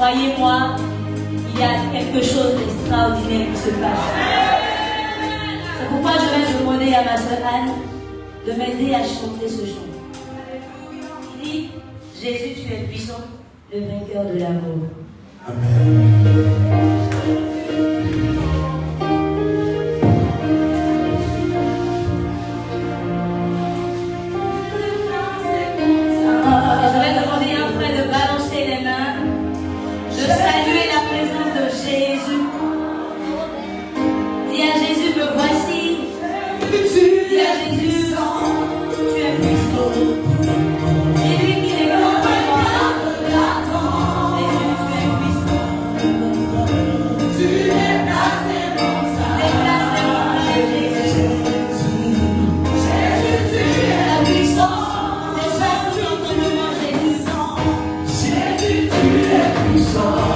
Croyez-moi, il y a quelque chose d'extraordinaire qui se passe. C'est pourquoi je vais demander à ma soeur Anne de m'aider à chanter ce chant. Il dit, Jésus, tu es puissant, le vainqueur de l'amour. Amen. Saluer la présence de Jésus. Dis à Jésus, me voici. Dis à Jésus, tu es puissant. C'est lui qui est grand. Jésus, tu es puissant. Tu déplaces les montagnes. Jésus, tu es puissant. Jésus, tu es puissant.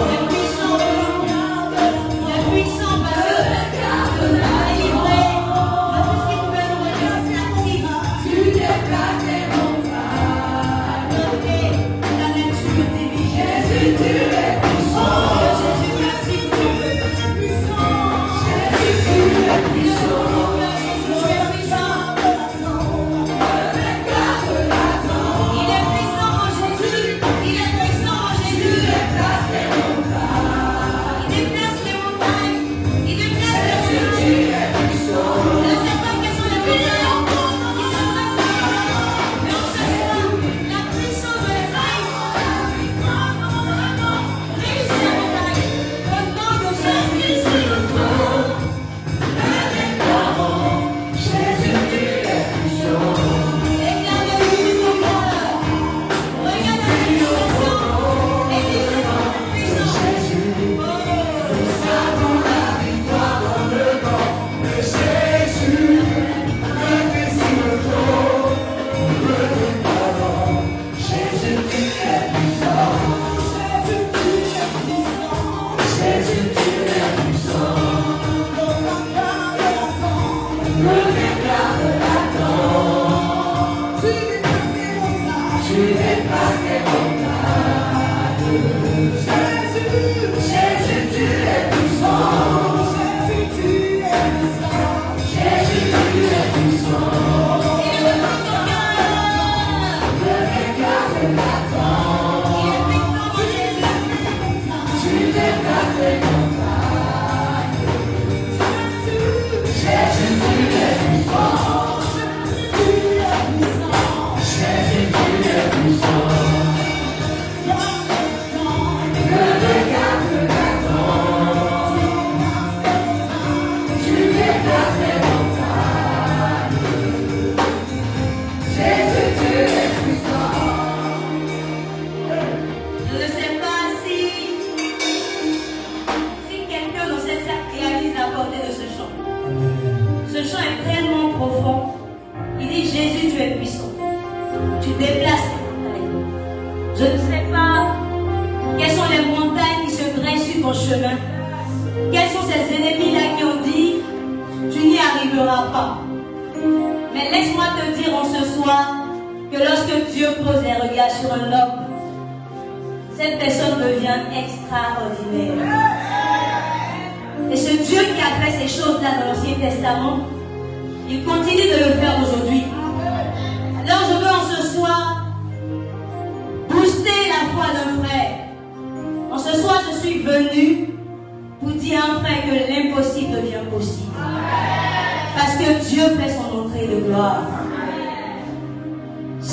Parce que Dieu fait son entrée de gloire.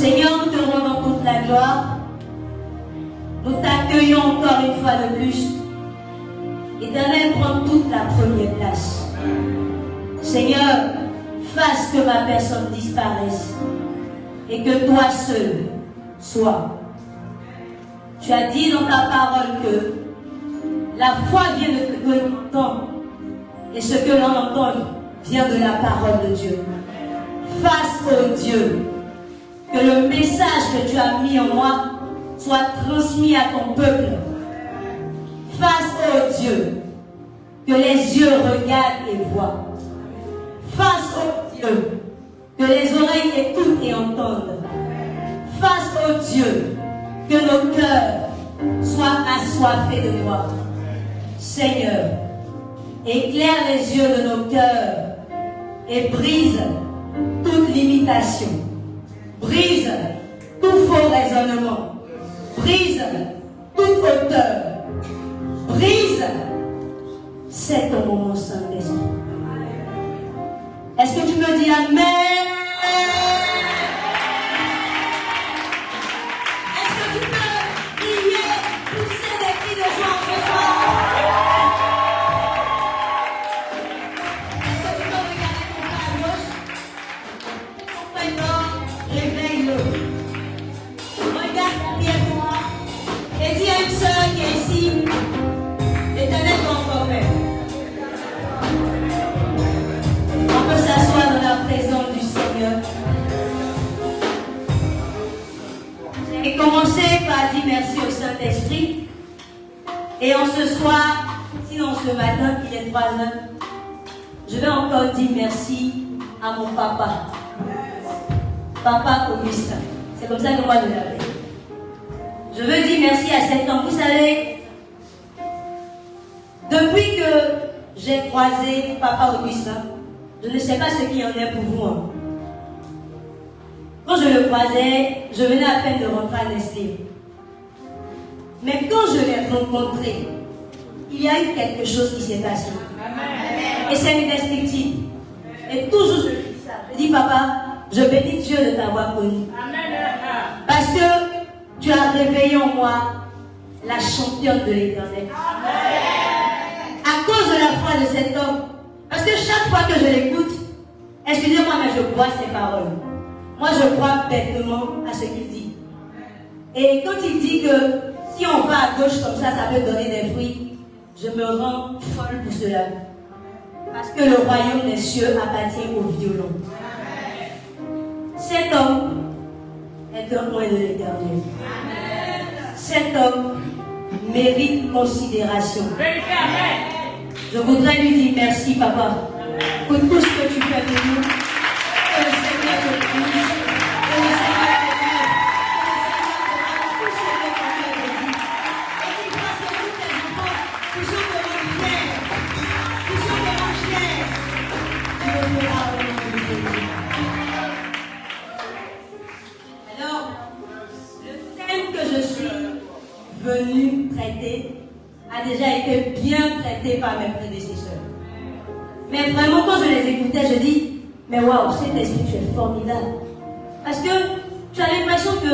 Seigneur, nous te rendons toute la gloire. Nous t'accueillons encore une fois de plus. Éternel, prends toute la première place. Seigneur, fasse que ma personne disparaisse et que toi seul sois. Tu as dit dans ta parole que la foi vient de ce que l'on entend et ce que l'on entend vient de la parole de Dieu. Fasse, ô Dieu, que le message que tu as mis en moi soit transmis à ton peuple. Fasse, ô Dieu, que les yeux regardent et voient. Fasse, ô Dieu, que les oreilles écoutent et entendent. Fasse, ô Dieu, que nos cœurs soient assoiffés de toi. Seigneur, éclaire les yeux de nos cœurs et brise toute limitation. Brise tout faux raisonnement. Brise toute hauteur. Brise. C'est ton moment, Saint-Esprit. Est-ce que tu me dis Amen? Est-ce que tu peux crier, pousser des cris de joie en ce soir? Est-ce que tu peux regarder ton frère à gauche? Ton frère nord, réveille-le. Regarde derrière toi et dis à une sœur qui est ici, l'Éternel va encore faire. On peut s'asseoir dans la présence du Seigneur. J'ai commencé par dire merci au Saint-Esprit. Et en ce soir, sinon ce matin, il est 3 heures, je vais encore dire merci à mon papa. Papa Augustin. C'est comme ça que moi je l'appelle. Je veux dire merci à cet homme. Vous savez, depuis que j'ai croisé Papa Augustin, je ne sais pas ce qu'il y en est pour vous. Hein. Quand je le croisais, je venais à peine de rentrer à Nestlé. Mais quand je l'ai rencontré, il y a eu quelque chose qui s'est passé. Amen. Et c'est indescriptible. Et toujours je dis ça. Je dis, papa, je bénis Dieu de t'avoir connu. Amen. Parce que tu as réveillé en moi la championne de l'Éternel. À cause de la foi de cet homme. Parce que chaque fois que je l'écoute, excusez-moi, mais je crois ses paroles. Moi, je crois bêtement à ce qu'il dit. Et quand il dit que si on va à gauche comme ça peut donner des fruits, je me rends folle pour cela. Parce que le royaume des cieux appartient aux violents. Cet homme est un loin de l'Éternel. Cet homme mérite considération. Je voudrais lui dire merci, papa, pour tout ce que tu fais pour nous. Que le Seigneur te bénisse. Que le Seigneur te bénisse. Que le Seigneur te bénisse. Et qu'il fasse que tous tes enfants puissent te rendre fiers. Puissent te rendre fiers. Tu le feras au nom de Jésus. Alors, le thème que je suis venu traiter a déjà été bien traité par mes prédécesseurs. Mais vraiment, quand je les écoutais, je dis, mais waouh, cet esprit, tu es formidable. Parce que tu as l'impression que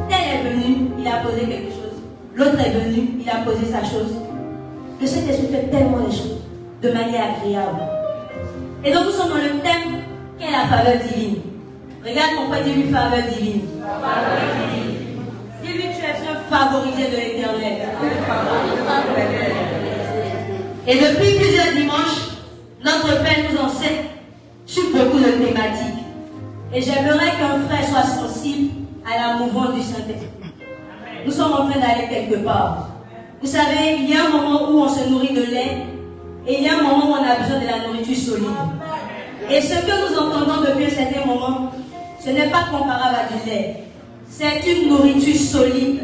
tel est venu, il a posé quelque chose. L'autre est venu, il a posé sa chose. Que cet esprit fait tellement les choses de manière agréable. Et donc, nous sommes dans le thème, qu'est la faveur divine? Regarde mon frère, dis-lui faveur divine. Dis-lui, tu es un favorisé de l'Éternel. Et depuis plusieurs dimanches, notre Père nous enseigne sur beaucoup de thématiques. Et j'aimerais qu'un frère soit sensible à la mouvance du Saint-Esprit. Nous sommes en train d'aller quelque part. Vous savez, il y a un moment où on se nourrit de lait et il y a un moment où on a besoin de la nourriture solide. Et ce que nous entendons depuis un certain moment, ce n'est pas comparable à du lait. C'est une nourriture solide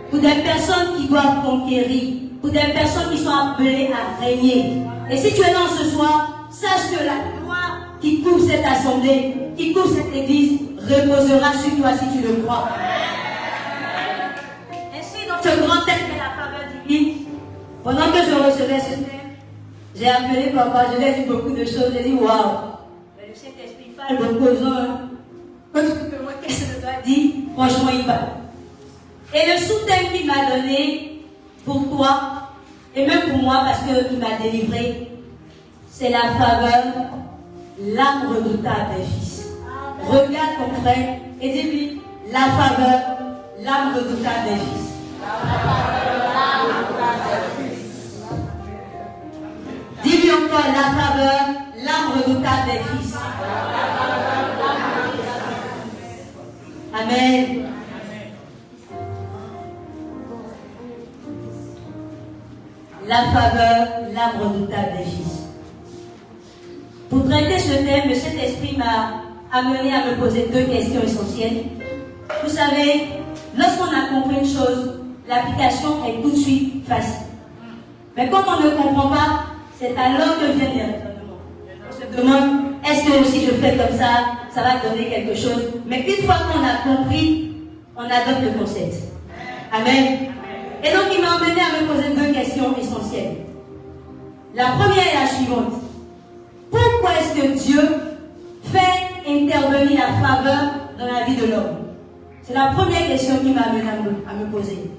pour des personnes qui doivent conquérir, pour des personnes qui sont appelées à régner. Et si tu es là ce soir, sache que la gloire qui couvre cette assemblée, qui couvre cette église, reposera sur toi si tu le crois. Ainsi, dans ce grand thème de la faveur divine, pendant que je recevais ce thème, j'ai appelé papa, je lui ai dit beaucoup de choses, j'ai dit waouh, mais le Saint-Esprit parle beaucoup aux gens. Quand tu te demandes qu'est-ce que je dois dire, franchement, il va. Et le sous-thème qu'il m'a donné pour toi, et même pour moi, parce qu'il m'a délivré, c'est la faveur, l'âme redoutable des fils. Regarde ton frère et dis-lui, la faveur, l'âme redoutable des fils. Dis-lui encore, la faveur, l'âme redoutable des fils. Amen. La faveur, l'âme redoutable des fils. Pour traiter ce thème, le Saint-Esprit m'a amené à me poser deux questions essentielles. Vous savez, lorsqu'on a compris une chose, l'application est tout de suite facile. Mais quand on ne comprend pas, c'est alors que viennent les raisonnements. On se demande, est-ce que si je fais comme ça va donner quelque chose? Mais une fois qu'on a compris, on adopte le concept. Amen. Et donc il m'a amené à me poser deux questions essentielles. La première est la suivante. Pourquoi est-ce que Dieu fait intervenir la faveur dans la vie de l'homme? C'est la première question qui m'a amené à me poser.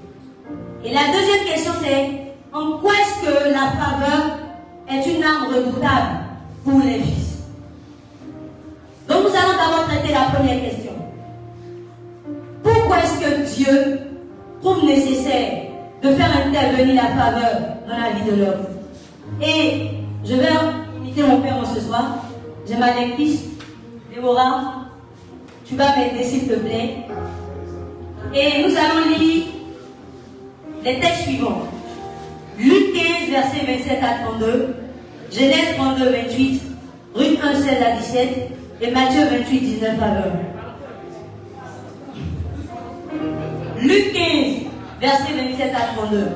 Et la deuxième question c'est, en quoi est-ce que la faveur est une arme redoutable pour les fils? Donc nous allons d'abord traiter la première question. Pourquoi est-ce que Dieu trouve nécessaire de faire intervenir la faveur dans la vie de l'homme? Et je vais imiter mon père ce soir. J'ai ma lectrice, Déborah. Tu vas m'aider s'il te plaît. Et nous allons lire les textes suivants. Luc 15, versets 27 à 32, Genèse 32, 28, Ruth 1, 16 à 17 et Matthieu 28, 19 à 20. Luc 15, verset 27 à 32.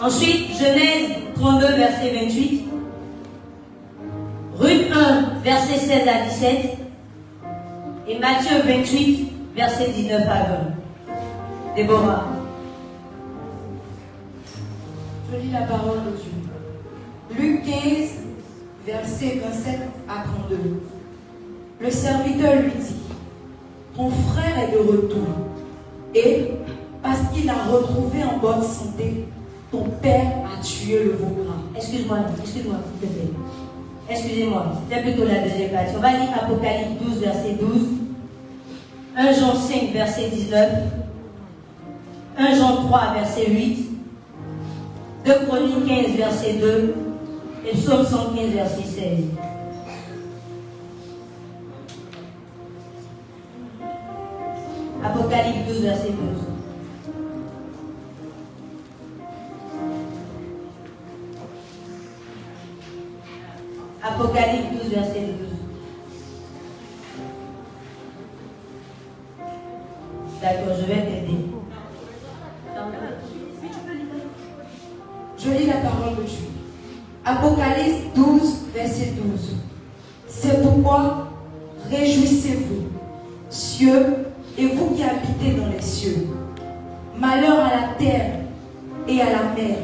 Ensuite, Genèse 32, verset 28. Ruth 1, verset 16 à 17. Et Matthieu 28, verset 19 à 20. Déborah. Je lis la parole de Dieu. Luc 15, verset 27 à 32. Le serviteur lui dit, ton frère est de retour. Et, parce qu'il a retrouvé en bonne santé, ton père a tué le veau gras. Excuse-moi, s'il te plaît. Excusez-moi, c'était plutôt la deuxième partie. On va lire Apocalypse 12, verset 12. 1 Jean 5, verset 19. 1 Jean 3, verset 8. 2 Chroniques 15, verset 2. Et Psaume 115, verset 16. Apocalypse 12, verset 12. Apocalypse 12, verset 12. D'accord, je vais t'aider. Je lis la parole de Dieu. Apocalypse 12, verset 12. C'est pourquoi réjouissez-vous, cieux, et vous qui habitez dans les cieux. Malheur à la terre et à la mer,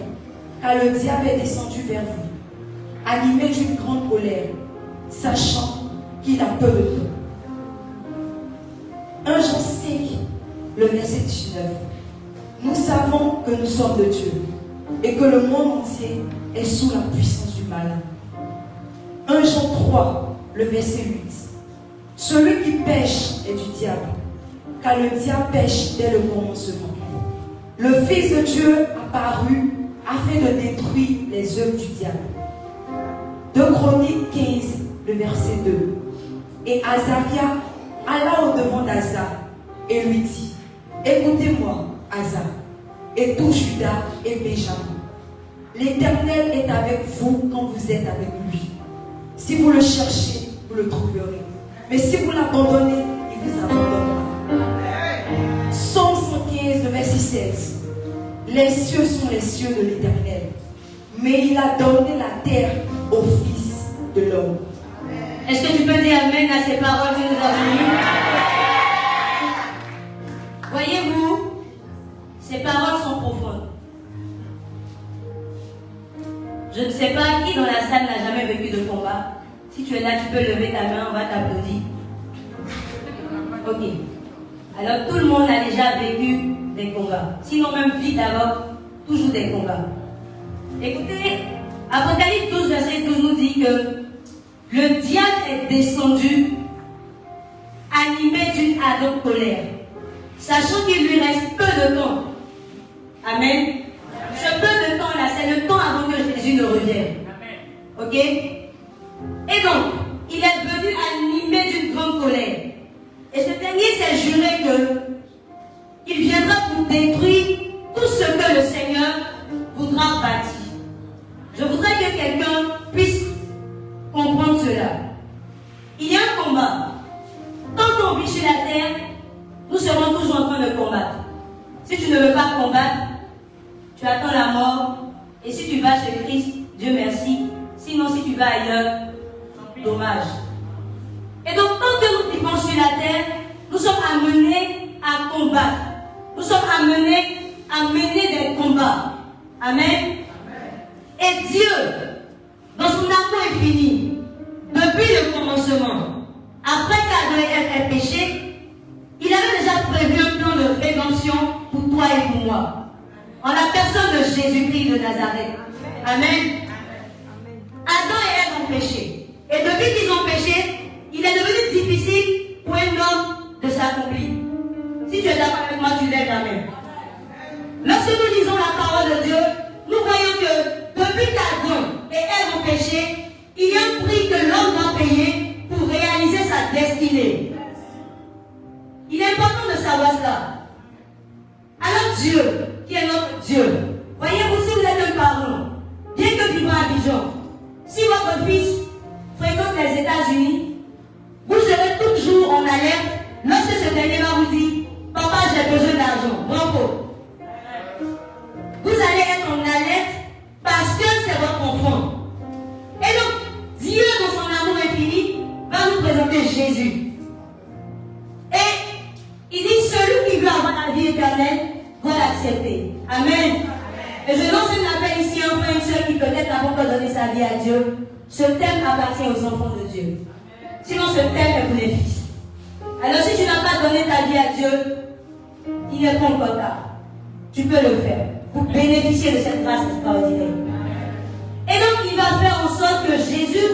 car le diable est descendu vers vous, animé d'une grande colère, sachant qu'il a peu de temps. 1 Jean 5, le verset 19. Nous savons que nous sommes de Dieu et que le monde entier est sous la puissance du malin. 1 Jean 3, le verset 8. Celui qui pêche est du diable, car le diable pêche dès le commencement. Le Fils de Dieu apparu afin de détruire les œuvres du diable. 2 Chroniques 15, le verset 2. Et Azaria alla au-devant d'Asa et lui dit, écoutez-moi, Asa, et tout Judas et Benjamin. L'Éternel est avec vous quand vous êtes avec lui. Si vous le cherchez, vous le trouverez. Mais si vous l'abandonnez, il vous abandonnera. Psaume 115, le verset 16. Les cieux sont les cieux de l'Éternel, mais il a donné la terre au Fils de l'homme. Est-ce que tu peux dire Amen à ces paroles que nous avons lues? Voyez-vous, ces paroles sont profondes. Je ne sais pas qui dans la salle n'a jamais vécu de combat. Si tu es là, tu peux lever ta main, on va t'applaudir. Ok. Alors tout le monde a déjà vécu des combats. Sinon même vie d'abord, toujours des combats. Écoutez, Apocalypse 12, verset 12 nous dit que le diable est descendu animé d'une ardente colère, sachant qu'il lui reste peu de temps. Amen. Ce peu de temps là, c'est le temps avant que Jésus ne revienne. Ok? Et donc, il est venu animé d'une grande colère. Et ce dernier s'est juré qu'il viendra pour détruire tout ce que le Seigneur voudra bâtir. Je voudrais que quelqu'un puisse comprendre cela. Il y a un combat. Tant qu'on vit sur la terre, nous serons toujours en train de combattre. Si tu ne veux pas combattre, tu attends la mort. Et si tu vas chez Christ, Dieu merci. Sinon, si tu vas ailleurs, dommage. Et donc, tant que nous vivons sur la terre, nous sommes amenés à combattre. Nous sommes amenés à mener des combats. Amen. Et Dieu, dans son amour infini, depuis le commencement, après qu'Adam et Ève aient péché, il avait déjà prévu un plan de rédemption pour toi et pour moi. En la personne de Jésus-Christ de Nazareth. Amen. Adam et Ève ont péché. Et depuis qu'ils ont péché, il est devenu difficile pour un homme de s'accomplir. Si tu es d'accord avec moi, tu lèves la main. Lorsque nous lisons la parole de Dieu, nous voyons que depuis qu'Adam et Ève ont péché, il y a un prix que l'homme doit payer pour réaliser sa destinée. Il est important de savoir ça. Alors Dieu, qui est notre Dieu, voyez-vous, si vous êtes un parent, bien que vivant à Abidjan, si votre fils fréquente les États-Unis, vous serez toujours en alerte lorsque ce dernier va vous dire « Papa, j'ai besoin d'argent. » Bravo. Vous allez être en alerte parce que c'est votre enfant. Et donc, Dieu, dans son amour infini, va nous présenter Jésus. Et il dit, celui qui veut avoir la vie éternelle doit l'accepter. Amen. Et je lance un appel ici, un frère, une soeur qui peut-être n'a pas donné sa vie à Dieu. Ce thème appartient aux enfants de Dieu. Sinon, ce thème est pour les fils. Alors, si tu n'as pas donné ta vie à Dieu, il n'est pas encore tard. Tu peux le faire pour bénéficier de cette grâce extraordinaire. Et donc, il va faire en sorte que Jésus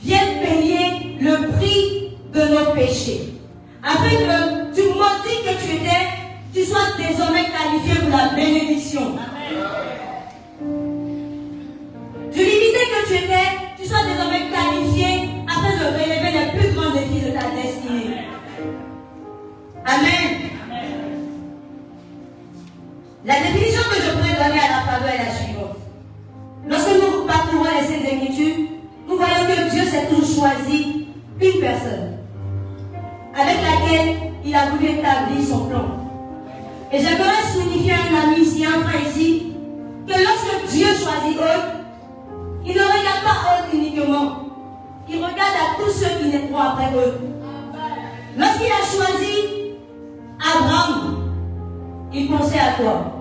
vienne payer le prix de nos péchés. Afin que du maudit que tu étais, tu sois désormais qualifié pour la bénédiction. Du limité que tu étais, tu sois désormais qualifié afin de relever les plus grands défis de ta destinée. Amen. La définition que je pourrais donner à la faveur est la suivante. Lorsque nous parcourons les Saintes Écritures, nous voyons que Dieu s'est toujours choisi une personne avec laquelle il a voulu établir son plan. Et j'aimerais signifier à un ami ici, un frère ici, que lorsque Dieu choisit eux, il ne regarde pas eux uniquement. Il regarde à tous ceux qui naîtront après eux. Lorsqu'il a choisi Abraham, il pensait à toi.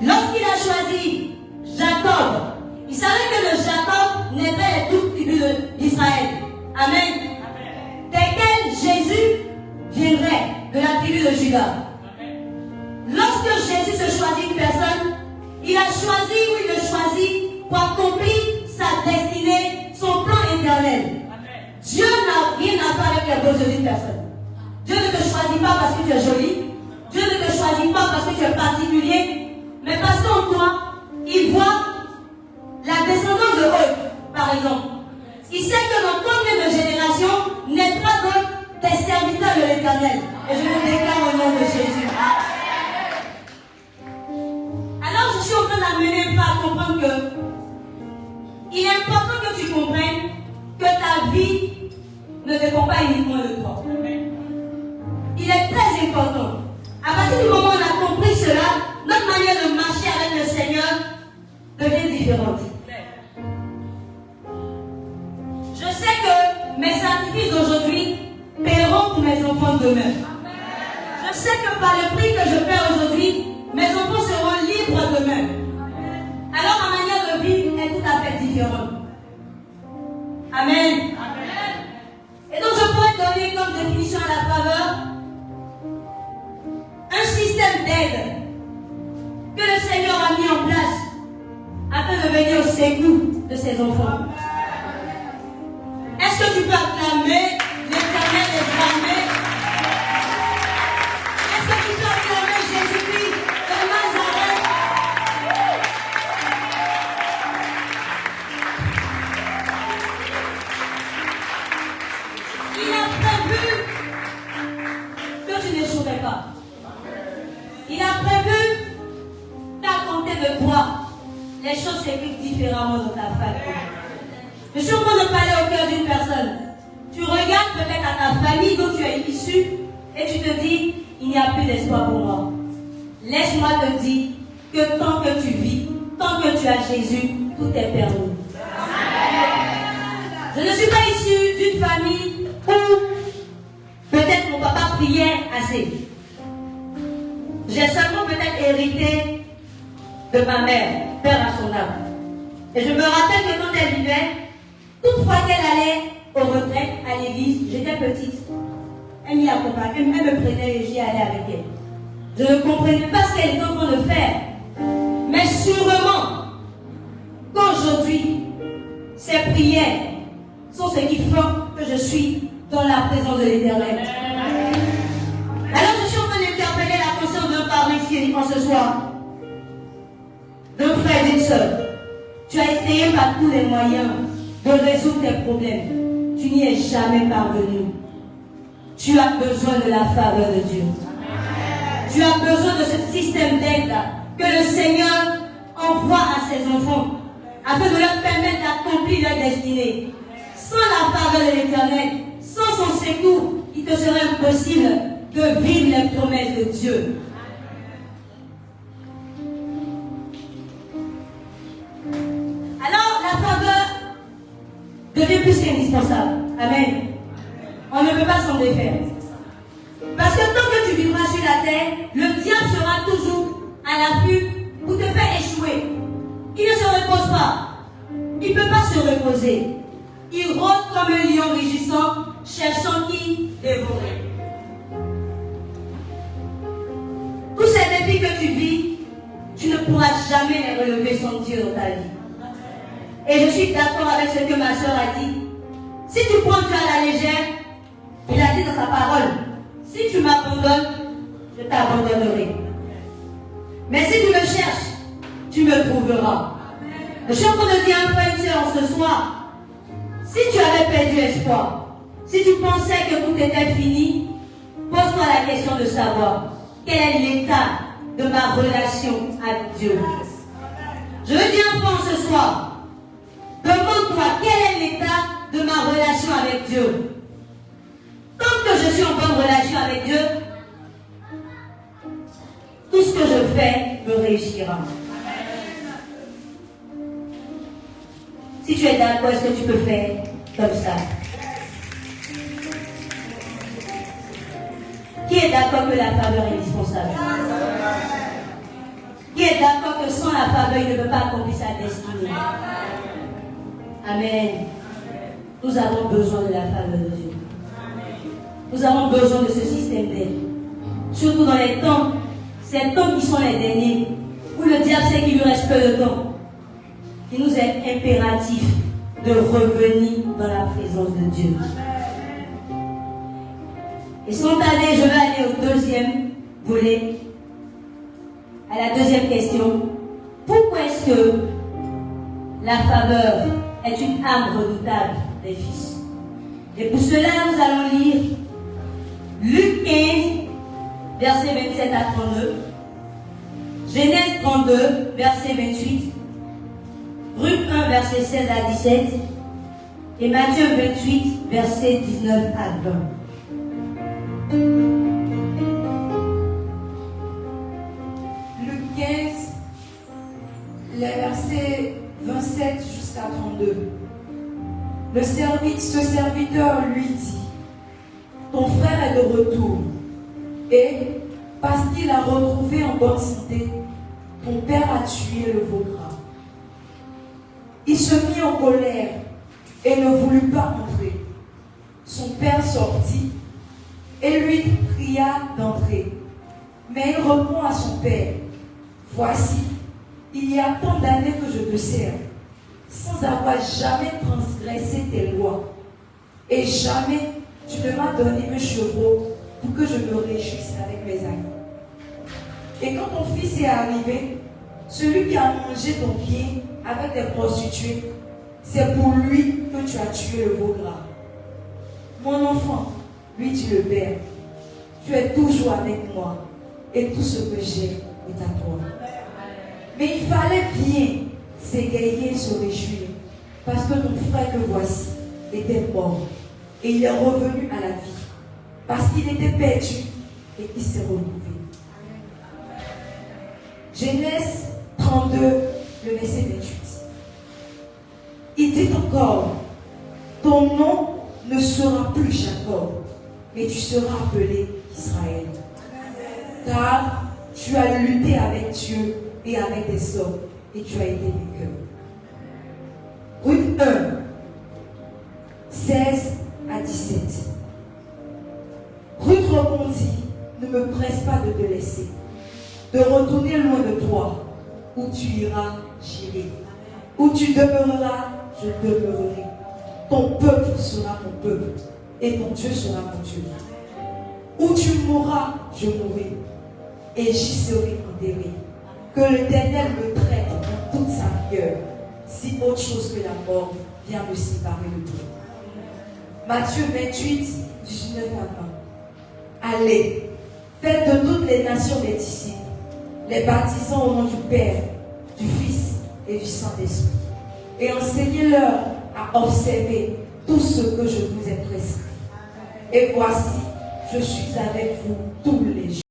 Lorsqu'il a choisi Jacob, il savait que de Jacob naîtraient les 12 tribus d'Israël. Amen. Desquels Jésus viendrait de la tribu de Juda. Lorsque Jésus se choisit une personne, il a choisi ou il le choisit pour accomplir sa destinée, son plan éternel. Dieu n'a rien à faire avec les besoins d'une personne. Dieu ne te choisit pas parce que tu es joli. Dieu ne te choisit pas parce que tu es particulier. Mais parce qu'en toi, il voit la descendance de eux, par exemple. Il sait que dans combien de générations naîtra donc des serviteurs de l'Éternel. Et je le déclare au nom de Jésus. Alors je suis en train d'amener à comprendre que il est important que tu comprennes que ta vie ne dépend pas uniquement de toi. Il est très important. À partir du moment où on a compris cela, notre manière de marcher avec le Seigneur devient différente. Je sais que mes sacrifices d'aujourd'hui paieront pour mes enfants demain. Je sais que par le prix que je paie aujourd'hui, mes enfants seront libres demain. Alors ma manière de vivre est tout à fait différente. Amen. Et donc je pourrais donner comme d'aide que le Seigneur a mis en place afin de venir au secours de ses enfants. Est-ce que tu peux acclamer l'Éternel des armées? Est-ce que tu peux acclamer Jésus-Christ de Nazareth? Il a prévu que tu n'échouerais pas. Il a prévu qu'à compter de toi, les choses s'écrivent différemment dans ta famille. Je suis en train de parler au cœur d'une personne. Tu regardes peut-être à ta famille dont tu es issu et tu te dis, il n'y a plus d'espoir pour moi. Laisse-moi te dire que tant que tu vis, tant que tu as Jésus, tout est permis. Je ne suis pas issue d'une famille où peut-être mon papa priait assez. J'ai seulement peut-être hérité de ma mère, père à son âme. Et je me rappelle que quand elle vivait, toute fois qu'elle allait aux retraites à l'église, j'étais petite. Elle m'y accompagnait, elle me prenait et j'y allais avec elle. Je ne comprenais pas ce qu'elle était en train de faire. Mais sûrement qu'aujourd'hui, ces prières sont ce qui font que je suis dans la présence de l'Éternel. Alors je suis en train d'interpeller la conscience d'un parent ici en ce soir, d'un frère et d'une soeur. Tu as essayé par tous les moyens de résoudre tes problèmes. Tu n'y es jamais parvenu. Tu as besoin de la faveur de Dieu. Tu as besoin de ce système d'aide que le Seigneur envoie à ses enfants afin de leur permettre d'accomplir leur destinée. Sans la faveur de l'Éternel, sans son secours, il te serait impossible de vivre les promesses de Dieu. Alors, la faveur devient plus qu'indispensable. Amen. On ne peut pas s'en défaire. Parce que tant que tu vivras sur la terre, le diable sera toujours à l'affût pour te faire échouer. Il ne se repose pas. Il ne peut pas se reposer. Il rôde comme un lion rugissant, cherchant qui dévorer. Tous ces défis que tu vis, tu ne pourras jamais les relever sans Dieu dans ta vie. Et je suis d'accord avec ce que ma soeur a dit. Si tu prends Dieu à la légère, il a dit dans sa parole, si tu m'abandonnes, je t'abandonnerai. Mais si tu me cherches, tu me trouveras. Je suis en train de dire à un frère et une sœur ce soir, si tu avais perdu espoir, si tu pensais que tout était fini, pose-toi la question de savoir quel est l'état de ma relation avec Dieu. Je veux dire un point ce soir, demande-toi quel est l'état de ma relation avec Dieu. Tant que je suis en bonne relation avec Dieu, tout ce que je fais me réussira. Si tu es d'accord, est-ce que tu peux faire comme ça? Qui est d'accord que la faveur est indispensable? Qui est d'accord que sans la faveur, il ne peut pas accomplir sa destinée? Amen. Nous avons besoin de la faveur de Dieu. Nous avons besoin de ce système d'aide. Surtout dans les temps, ces temps qui sont les derniers, où le diable sait qu'il lui reste peu de temps. Il nous est impératif de revenir dans la présence de Dieu. Et sans tarder, je vais aller au deuxième volet, à la deuxième question. Pourquoi est-ce que la faveur est une arme redoutable des fils? Et pour cela, nous allons lire Luc 15, versets 27 à 32, Genèse 32, verset 28, Luc 1, verset 16 à 17, et Matthieu 28, verset 19 à 20. Luc 15, les versets 27 jusqu'à 32. Ce serviteur lui dit, ton frère est de retour, et parce qu'il a retrouvé en bonne santé, ton père a tué le veau gras. Il se mit en colère et ne voulut pas entrer. Son père sortit et lui pria d'entrer. Mais il répond à son père, voici, il y a tant d'années que je te sers, sans avoir jamais transgressé tes lois. Et jamais tu ne m'as donné un chevreau pour que je me réjouisse avec mes amis. Et quand ton fils est arrivé, celui qui a mangé ton pied avec des prostituées, c'est pour lui que tu as tué le veau gras. Mon enfant, lui dit le père, tu es toujours avec moi et tout ce que j'ai est à toi. Mais il fallait bien s'égayer et se réjouir parce que ton frère que voici était mort et il est revenu à la vie parce qu'il était perdu et il s'est retrouvé. Genèse 32, le verset 28. Il dit encore, ton nom ne sera plus Jacob, mais tu seras appelé Israël. Car tu as lutté avec Dieu et avec des hommes, et tu as été vainqueur. Ruth 1, 16 à 17. Ruth répondit, ne me presse pas de te laisser, de retourner loin de toi. Où tu iras, j'irai. Où tu demeureras, je demeurerai. Ton peuple sera mon peuple, et ton Dieu sera mon Dieu. Où tu mourras, je mourrai, et j'y serai enterré. Que l'Éternel me traite dans toute sa rigueur, si autre chose que la mort vient me séparer de toi. Matthieu 28, 19 à 20. Allez, faites de toutes les nations des disciples, les baptisant au nom du Père, du Fils et du Saint-Esprit, et enseignez-leur à observer tout ce que je vous ai prescrit. Et voici, je suis avec vous tous les jours.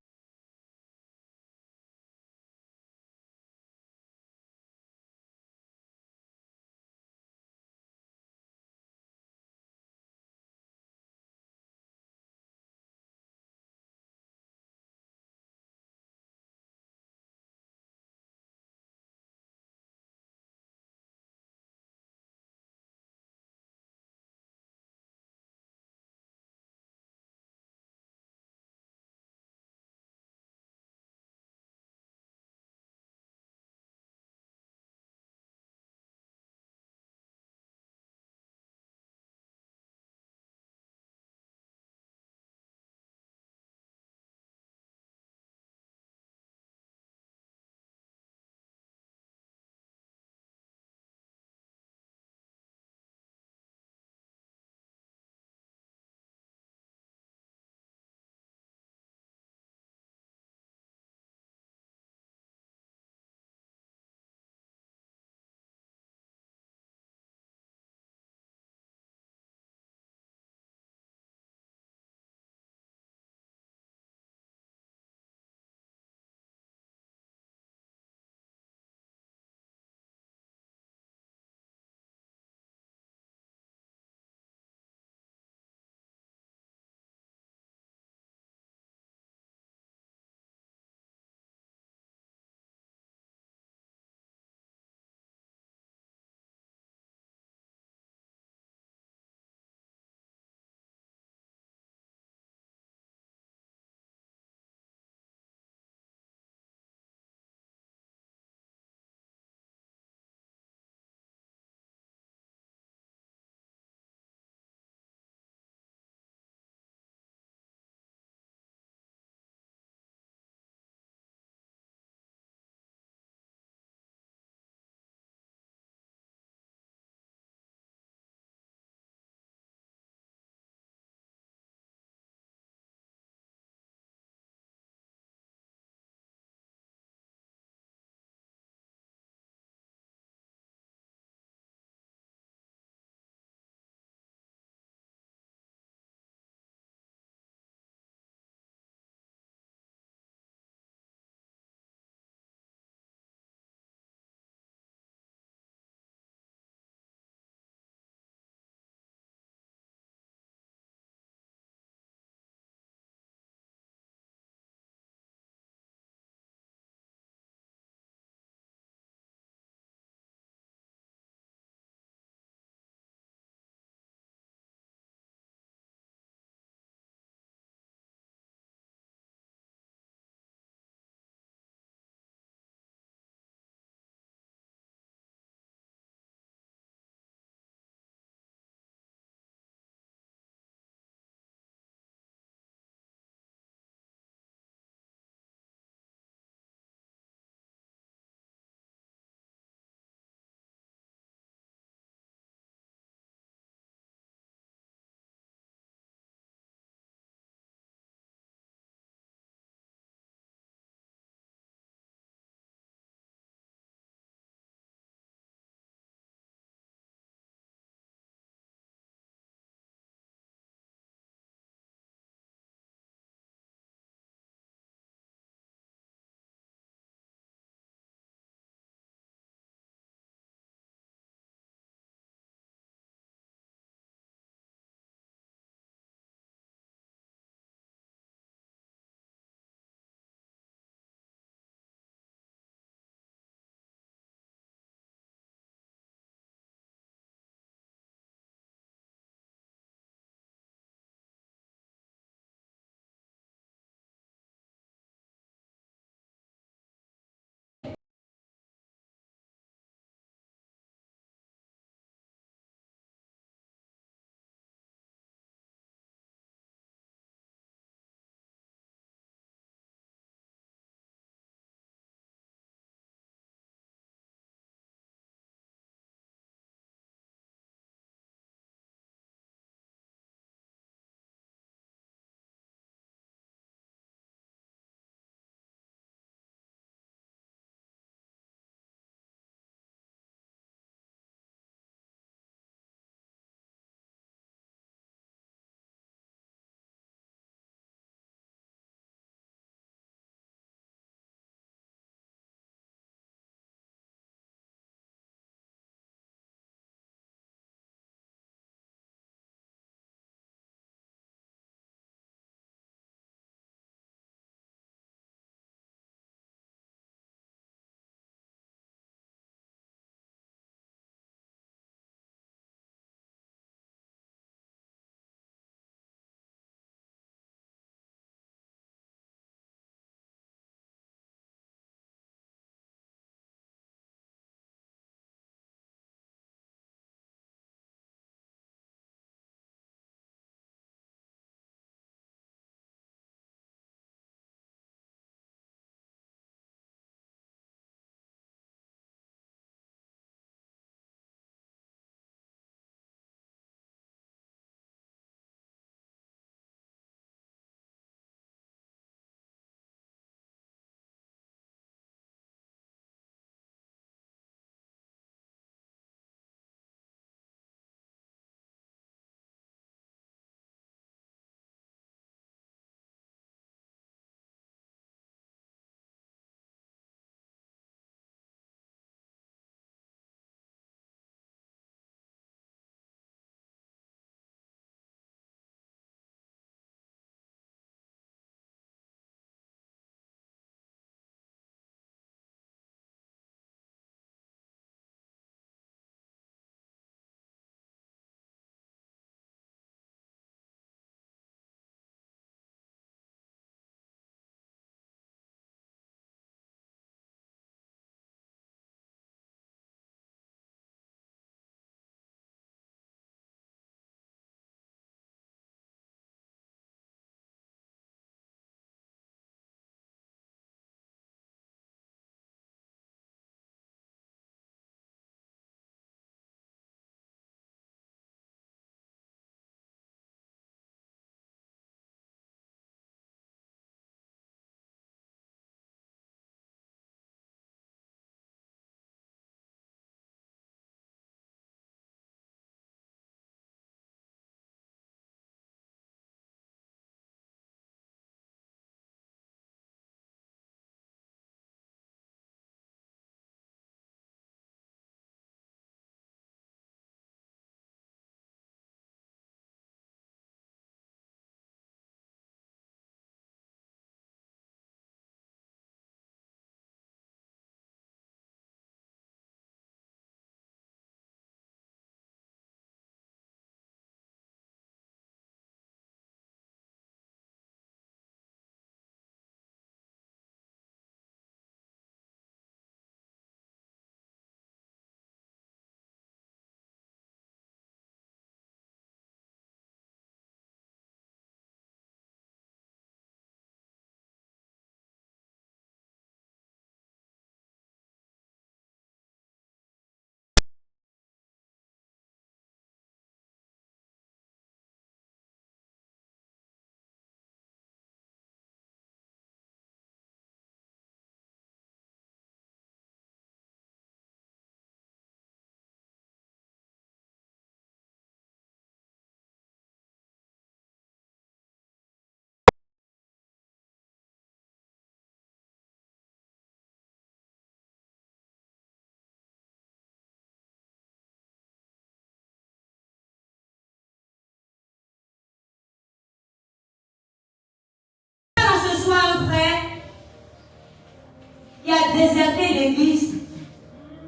qui a déserté l'église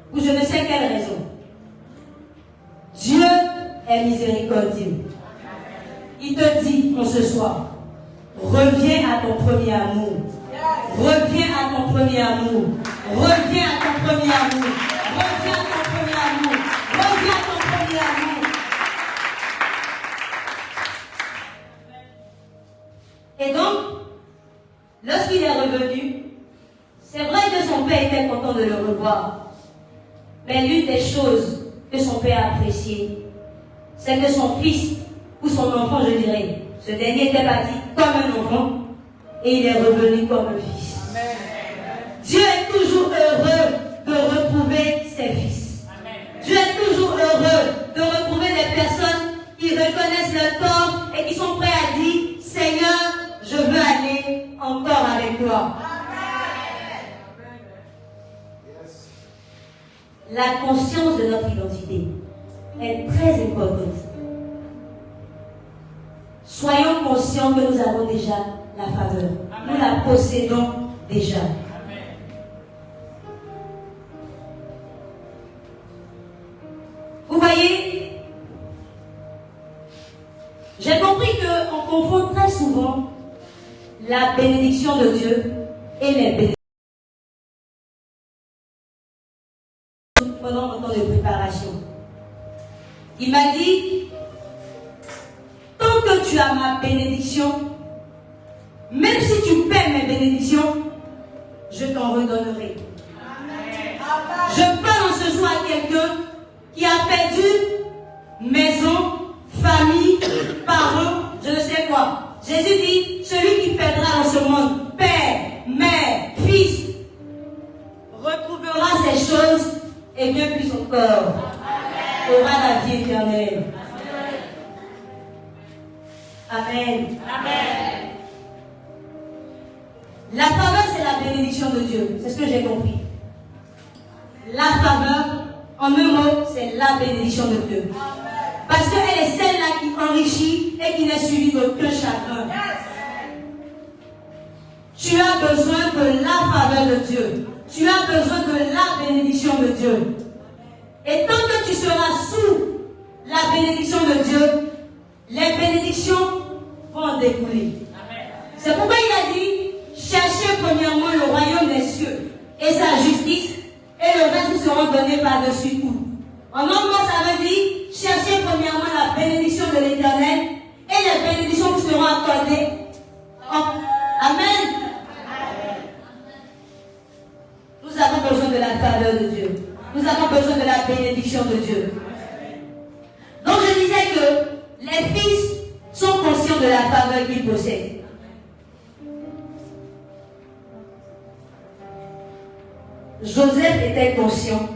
pour je ne sais quelle raison. Dieu est miséricordieux. Il te dit en ce soir, reviens à ton premier amour. Reviens à ton premier amour. Reviens à ton premier amour. Reviens à ton premier amour. Reviens à ton premier amour. Et donc, lorsqu'il est revenu, c'est vrai que son père était content de le revoir. Mais l'une des choses que son père a appréciées, c'est que son fils, ou son enfant, je dirais, ce dernier était parti comme un enfant et il est revenu comme un fils. Amen. Dieu est toujours heureux de retrouver ses fils. Amen. Dieu est toujours heureux de retrouver des personnes qui reconnaissent leur tort et qui sont prêts à dire, Seigneur, je veux aller encore avec toi. La conscience de notre identité est très importante. Soyons conscients que nous avons déjà la faveur. Amen. Nous la possédons déjà. Amen. Vous voyez, j'ai compris qu'on confond très souvent la bénédiction de Dieu et les bénédictions. Pendant mon temps de préparation, il m'a dit, tant que tu as ma bénédiction, même si tu perds mes bénédictions, je t'en redonnerai. Amen. Je parle en ce soir à quelqu'un qui a perdu maison, famille, parents, je ne sais quoi. Jésus dit, celui qui perdra dans ce monde, père, mère, fils, retrouvera ces choses et bien plus encore, aura la vie éternelle. Amen. Amen. La faveur, c'est la bénédiction de Dieu. C'est ce que j'ai compris. La faveur, en un mot, c'est la bénédiction de Dieu. Parce qu'elle est celle-là qui enrichit et qui n'est suivie d'aucun chagrin. Tu as besoin de la faveur de Dieu. Tu as besoin de la bénédiction de Dieu. Et tant que tu seras sous la bénédiction de Dieu, les bénédictions vont en découler. C'est pourquoi il a dit, cherchez premièrement le royaume des cieux et sa justice, et le reste vous sera donné par-dessus tout. En un mot, ça veut dire, cherchez premièrement la bénédiction de l'Éternel et les bénédictions vous seront accordées. Amen. Nous avons besoin de la faveur de Dieu. Nous avons besoin de la bénédiction de Dieu. Donc je disais que les fils sont conscients de la faveur qu'ils possèdent. Joseph était conscient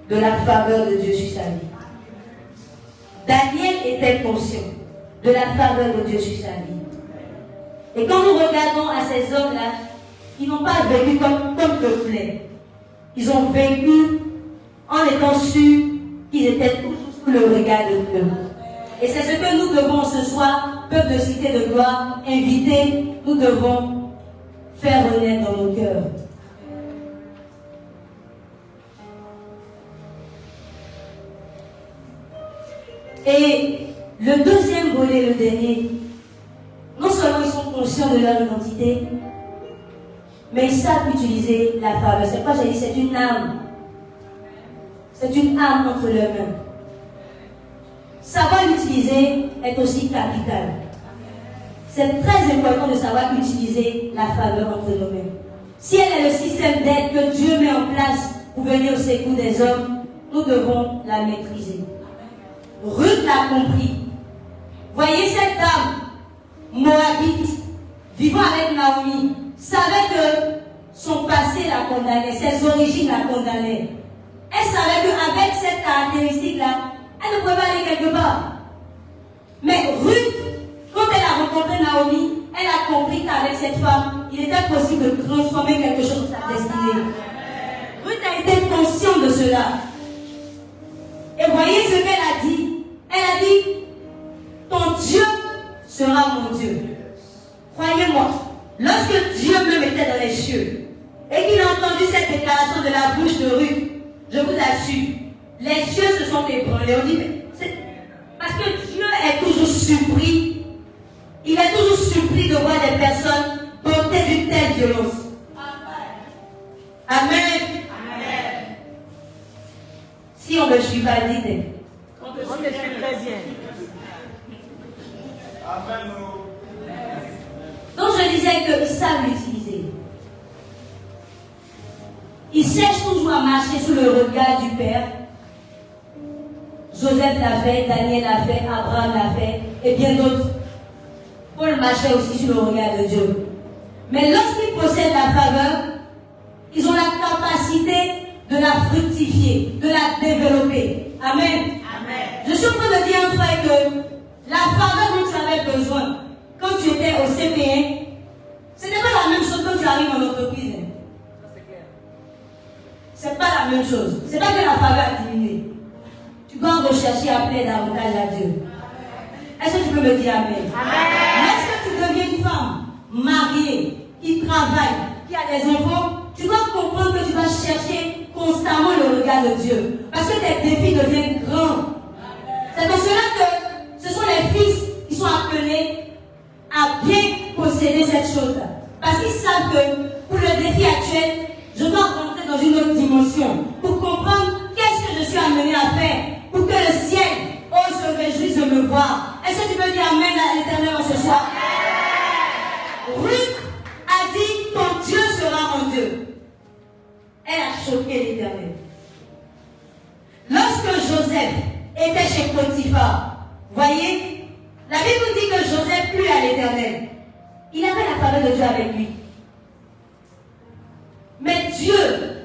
de la faveur de Dieu sur sa vie. Daniel était conscient de la faveur de Dieu sur sa vie. Et quand nous regardons à ces hommes-là, ils n'ont pas vécu comme peuplés. Ils ont vécu en étant sûrs qu'ils étaient toujours sous le regard de Dieu. Et c'est ce que nous devons ce soir, peuple de Cité de Gloire, inviter, nous devons faire renaître dans nos cœurs. Et le deuxième volet, le dernier, non seulement ils sont conscients de leur identité, mais ils savent utiliser la faveur. C'est pourquoi j'ai dit c'est une arme. C'est une arme entre leurs mains. Savoir l'utiliser est aussi capital. C'est très important de savoir utiliser la faveur entre nos mains. Si elle est le système d'aide que Dieu met en place pour venir au secours des hommes, nous devons la maîtriser. Ruth l'a compris. Voyez cette dame, Moabite, vivant avec Naomi, savait que son passé la condamnait, ses origines la condamnaient. Elle savait qu'avec cette caractéristique-là, elle ne pouvait pas aller quelque part. Mais Ruth, quand elle a rencontré Naomi, elle a compris qu'avec cette femme, il était possible de transformer quelque chose dans sa destinée. Ruth a été consciente de cela. Et voyez ce qu'elle a dit. Elle a dit, ton Dieu sera mon Dieu. Croyez-moi, lorsque Dieu me mettait dans les cieux et qu'il a entendu cette déclaration de la bouche de Ruth, je vous assure, les cieux se sont ébranlés. On dit, parce que Dieu est toujours surpris. Il est toujours surpris de voir des personnes porter d'une telle violence. Amen. Amen. Si on ne me suit pas, dites. On te suit très bien. Amen. Donc je disais qu'ils savent l'utiliser. Ils cherchent toujours à marcher sous le regard du Père. Joseph l'a fait, Daniel l'a fait, Abraham l'a fait, et bien d'autres. Paul marchait aussi sur le regard de Dieu. Mais lorsqu'ils possèdent la faveur, ils ont la capacité de la fructifier, de la développer. Amen. Amen. Je suis en train de dire, frère, que la faveur dont tu avais besoin quand tu étais au CP1, ce n'est pas la même chose quand tu arrives en entreprise. C'est pas la même chose. C'est pas que la faveur a diminué. Tu dois rechercher à plaire davantage à Dieu. Est-ce que tu peux me dire Amen? Amen. Est-ce que tu deviens une femme mariée, qui travaille, qui a des enfants, tu dois comprendre que tu dois chercher constamment le regard de Dieu. Parce que tes défis deviennent grands. C'est pour cela que ce sont les fils qui sont appelés à bien posséder cette chose. Parce qu'ils savent que pour le défi actuel, je dois rentrer dans une autre dimension pour comprendre qu'est-ce que je suis amené à faire pour que le ciel se réjouisse de me voir. Est-ce que tu peux dire Amen à l'Éternel en ce soir? Ruth a dit, ton Dieu sera mon Dieu. Elle a choqué l'Éternel. Lorsque Joseph était chez Potiphar, voyez, la Bible nous dit que Joseph plut à l'Éternel. Il avait la faveur de Dieu avec lui. Mais Dieu,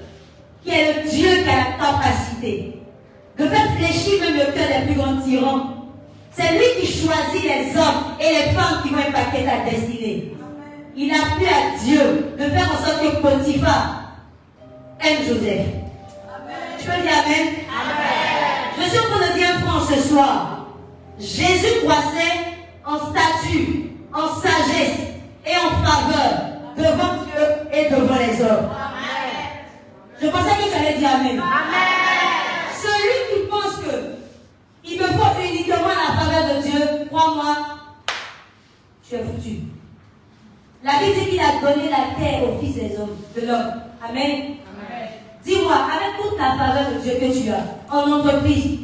qui est le Dieu qui a la capacité de faire fléchir même le cœur des plus grands tyrans, c'est lui qui choisit les hommes et les femmes qui vont impacter ta destinée. Il a plu à Dieu de faire en sorte que Potiphar aime Joseph. Amen. Tu peux dire Amen? Amen. Je suis en train de dire un point ce soir. Jésus croissait en statut, en sagesse et en faveur devant Dieu et devant les hommes. Amen. Je pensais que tu allais dire Amen. Amen. Celui qui pense que il me faut uniquement la faveur de Dieu, crois-moi, tu es foutu. La Bible dit qu'il a donné la terre au Fils des hommes, de l'homme. Amen. Amen. Dis-moi, avec toute la faveur de Dieu que tu as en entreprise,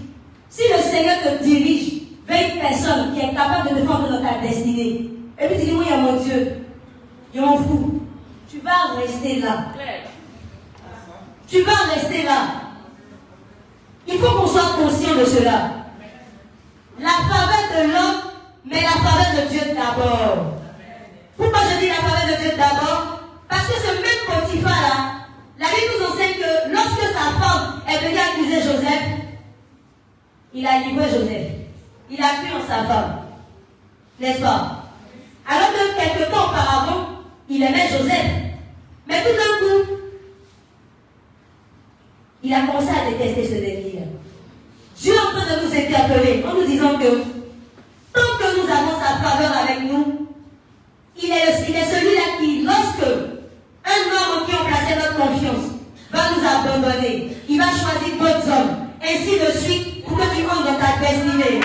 si le Seigneur te dirige vers une personne qui est capable de te défendre dans ta destinée, et puis tu dis, oui, il y a mon Dieu, je m'en fous, tu vas rester là. Tu vas rester là. Il faut qu'on soit conscient de cela. La faveur de l'homme, mais la faveur de Dieu d'abord. Pourquoi je dis la faveur de Dieu d'abord? Parce que ce même Potiphar-là, la Bible nous enseigne que lorsque sa femme est venue accuser Joseph, il a livré Joseph. Il a cru en sa femme. N'est-ce pas? Alors que quelque temps auparavant, il aimait Joseph. Mais tout d'un coup, il a commencé à détester ce dernier. Dieu est en train de nous interpeller en nous disant que tant que nous avons sa faveur avec nous, il est celui-là qui, lorsque un homme en qui on plaçait notre confiance va nous abandonner, il va choisir d'autres hommes, ainsi de suite, pour que tu entres dans ta destinée.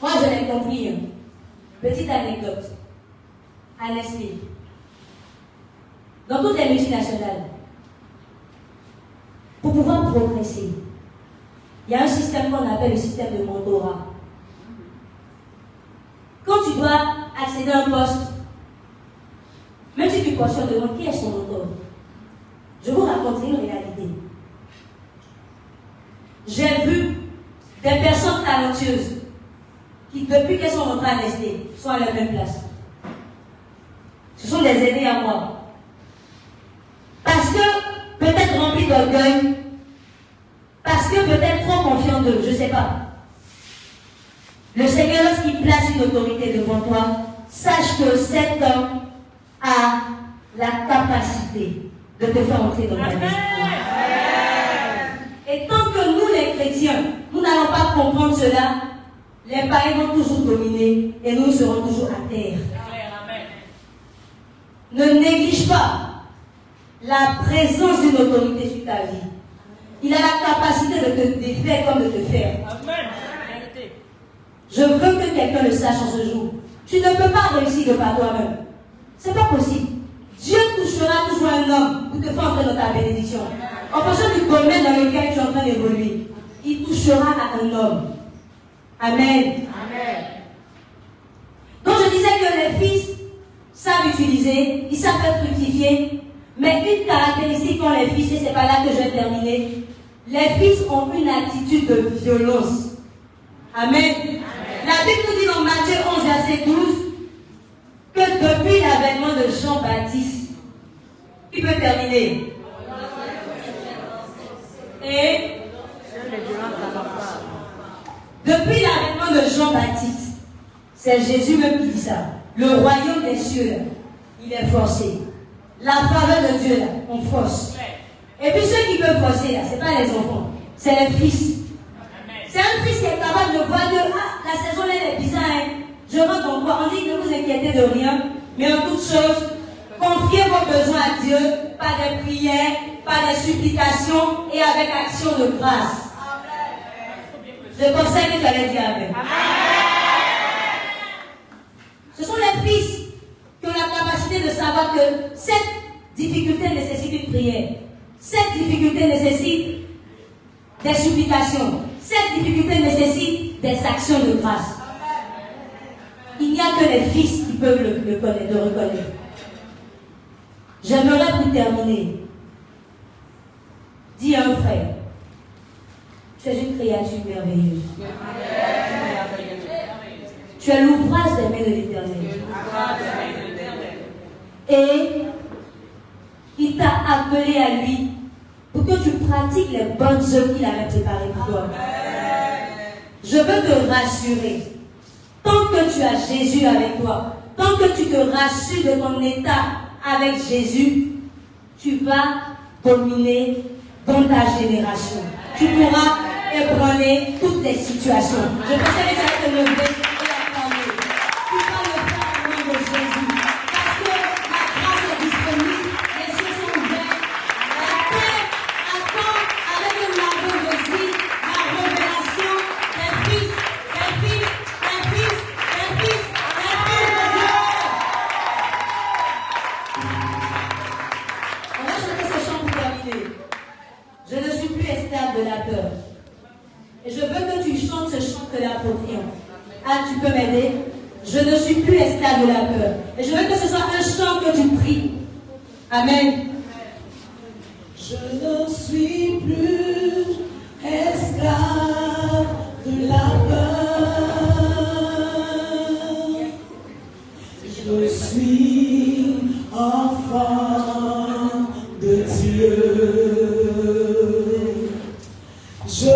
Moi, je l'ai compris. Petite anecdote. À Nestlé. Dans toutes les multinationales, pour pouvoir progresser, il y a un système qu'on appelle le système de mentorat. Quand tu dois accéder à un poste, même si tu questionnes devant qui est son mentor, je vous raconte une réalité. J'ai vu des personnes talentueuses qui, depuis qu'elles sont rentrées à Nestlé, sont à la même place. Ce sont des aînés à moi. Parce que peut-être remplis d'orgueil, parce que peut-être trop confiant d'eux, je ne sais pas. Le Seigneur, lorsqu'il place une autorité devant toi, sache que cet homme a la capacité de te faire entrer dans ta destinée. Et tant que nous, les chrétiens, nous n'allons pas comprendre cela, les païens vont toujours dominer et nous serons toujours à terre. Ne néglige pas la présence d'une autorité sur ta vie. Il a la capacité de te défaire comme de te faire. Amen. Je veux que quelqu'un le sache en ce jour. Tu ne peux pas réussir de par toi-même. C'est pas possible. Dieu touchera toujours un homme pour te faire entrer dans ta bénédiction. En fonction du domaine dans lequel tu es en train d'évoluer, il touchera à un homme. Amen. Amen. Donc je disais que les fils savent utiliser, ils savent faire fructifier, mais une caractéristique qu'ont les fils, et c'est pas là que je vais terminer, les fils ont une attitude de violence. Amen. La Bible nous dit dans Matthieu 11, verset 12, que depuis l'avènement de Jean-Baptiste, qui peut terminer? Et depuis l'avènement de Jean-Baptiste, c'est Jésus même qui dit ça. Le royaume des cieux, là, il est forcé. La faveur de Dieu, là, on force. Et puis ceux qui peuvent forcer, là, ce n'est pas les enfants, c'est les fils. C'est un fils qui est capable de voir que la saison elle est bizarre. Hein. Je rentre en quoi? On dit ne vous inquiétez de rien, mais en toute chose, confiez vos besoins à Dieu par des prières, par des supplications et avec action de grâce. Je pensais que tu allais dire Amen. Ce sont les fils qui ont la capacité de savoir que cette difficulté nécessite une prière. Cette difficulté nécessite des supplications. Cette difficulté nécessite des actions de grâce. Il n'y a que les fils qui peuvent le connaître, le reconnaître. J'aimerais pour terminer dire à un frère, tu es une créature merveilleuse. Tu es l'ouvrage des mains de l'Éternel. Et il t'a appelé à lui pour que tu pratiques les bonnes œuvres qu'il avait préparées pour toi. Je veux te rassurer. Tant que tu as Jésus avec toi, tant que tu te rassures de ton état avec Jésus, tu vas dominer dans ta génération. Tu pourras ébranler toutes les situations. Je pensais que tu allais te lever et acclamer. Tu vas le faire au nom de Jésus. Parce que la grâce est disponible, les cieux sont ouverts. La terre attend avec une larme de vie la révélation des fils, des fils, des fils, des fils, des fils de Dieu. On va chanter ce chant pour terminer. Je ne suis plus esclave de la peur. Et je veux que tu chantes ce chant que l'approprions. Ah, tu peux m'aider? Je ne suis plus esclave de la peur. Et je veux que ce soit un chant que tu pries. Amen. Je ne suis plus esclave de la peur. Je suis enfant de Dieu. Je